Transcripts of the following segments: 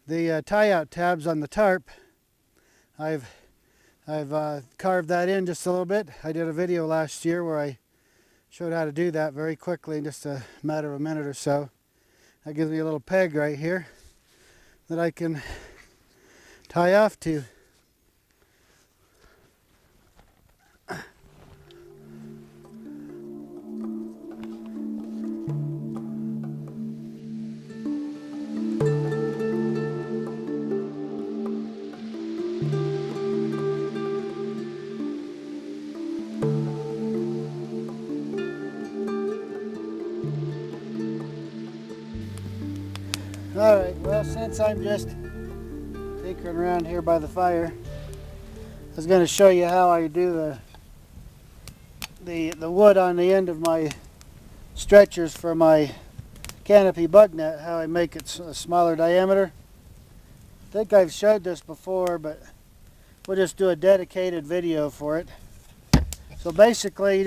the tie-out tabs on the tarp, I've carved that in just a little bit. I did a video last year where I showed how to do that very quickly in just a matter of a minute or so. That gives me a little peg right here that I can tie off to. Alright, well, since I'm just tinkering around here by the fire, I was going to show you how I do the wood on the end of my stretchers for my canopy bug net, how I make it a smaller diameter. I think I've showed this before, but we'll just do a dedicated video for it. So basically, you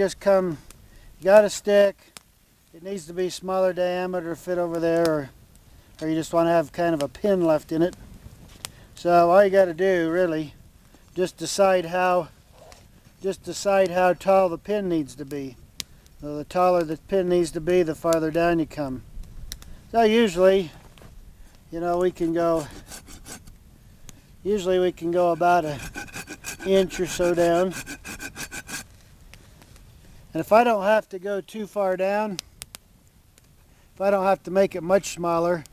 got a stick, it needs to be smaller diameter, fit over there, or you just want to have kind of a pin left in it. So all you got to do really, just decide how tall the pin needs to be. So the taller the pin needs to be, the farther down you come. So usually we can go about an inch or so down. And if I don't have to go too far down, if I don't have to make it much smaller,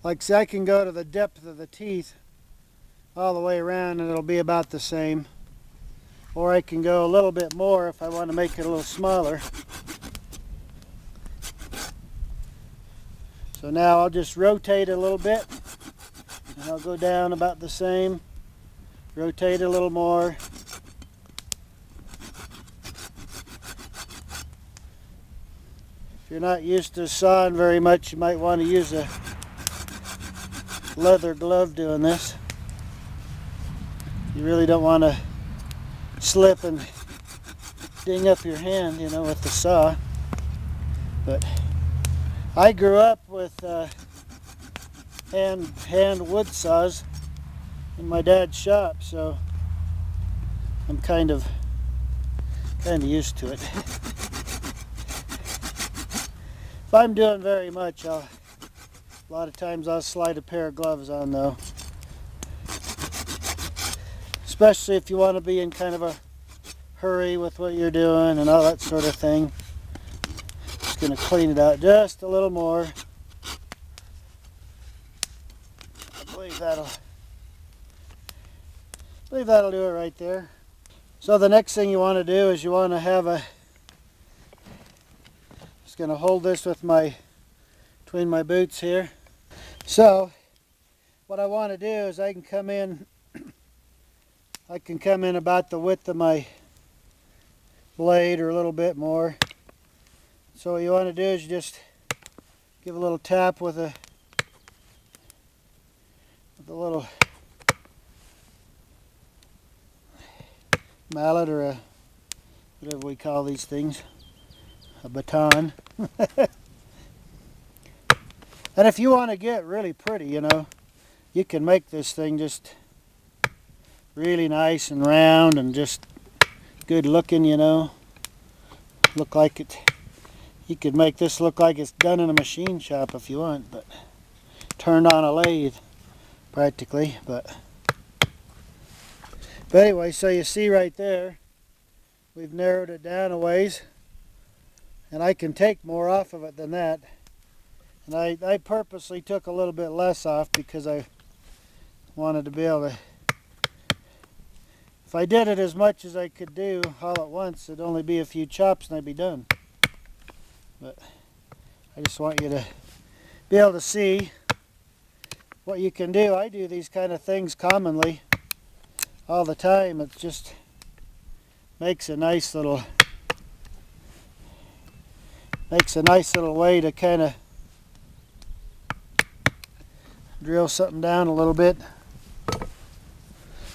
like say I can go to the depth of the teeth all the way around and it'll be about the same. Or I can go a little bit more if I want to make it a little smaller. So now I'll just rotate it a little bit and I'll go down about the same. Rotate it a little more. If you're not used to sawing very much, you might want to use a leather glove doing this. You really don't want to slip and ding up your hand, with the saw. But I grew up with hand wood saws in my dad's shop, so I'm kind of used to it. If I'm doing very much, a lot of times I'll slide a pair of gloves on though. Especially if you want to be in kind of a hurry with what you're doing and all that sort of thing. Just going to clean it out just a little more. I believe that'll do it right there. So the next thing you want to do is you want to have just going to hold this with between my boots here. So what I want to do is I can come in about the width of my blade or a little bit more. So what you want to do is you just give a little tap with a little mallet or whatever we call these things, a baton. And if you want to get really pretty, you can make this thing just really nice and round and just good looking, look like it. You could make this look like it's done in a machine shop if you want, but turned on a lathe practically. But anyway, so you see right there, we've narrowed it down a ways, and I can take more off of it than that. And I purposely took a little bit less off because I wanted to be able to, if I did it as much as I could do all at once, it'd only be a few chops and I'd be done. But I just want you to be able to see what you can do. I do these kind of things commonly all the time. It just makes a nice little way to kind of drill something down a little bit.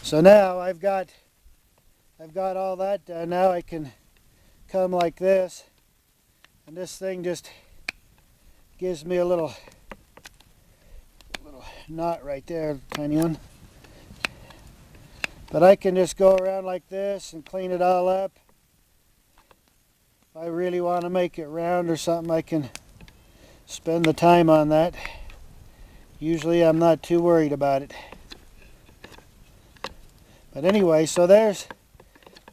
So now I've got all that done. Now I can come like this, and this thing just gives me a little knot right there, tiny one. But I can just go around like this and clean it all up. If I really want to make it round or something, I can spend the time on that. Usually I'm not too worried about it. But anyway, so there's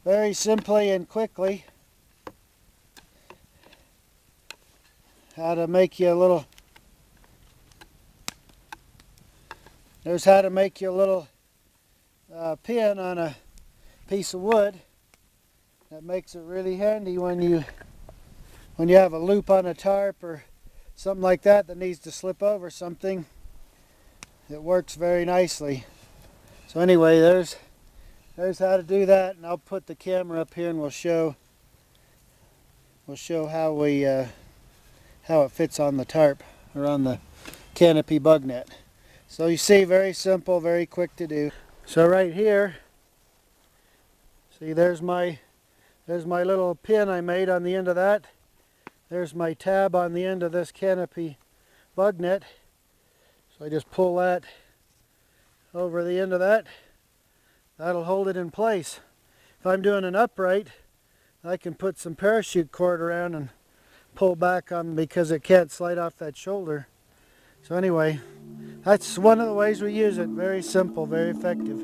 very simply and quickly how to make you a little, there's how to make you a little pin on a piece of wood. That makes it really handy when you have a loop on a tarp or something like that that needs to slip over something. It works very nicely. So anyway, there's how to do that, and I'll put the camera up here and we'll show how it fits on the tarp or on the canopy bug net. So you see, very simple, very quick to do. So right here, see, there's my little pin I made on the end of that. There's my tab on the end of this canopy bug net. So I just pull that over the end of that. That'll hold it in place. If I'm doing an upright, I can put some parachute cord around and pull back on because it can't slide off that shoulder. So anyway, that's one of the ways we use it. Very simple, very effective.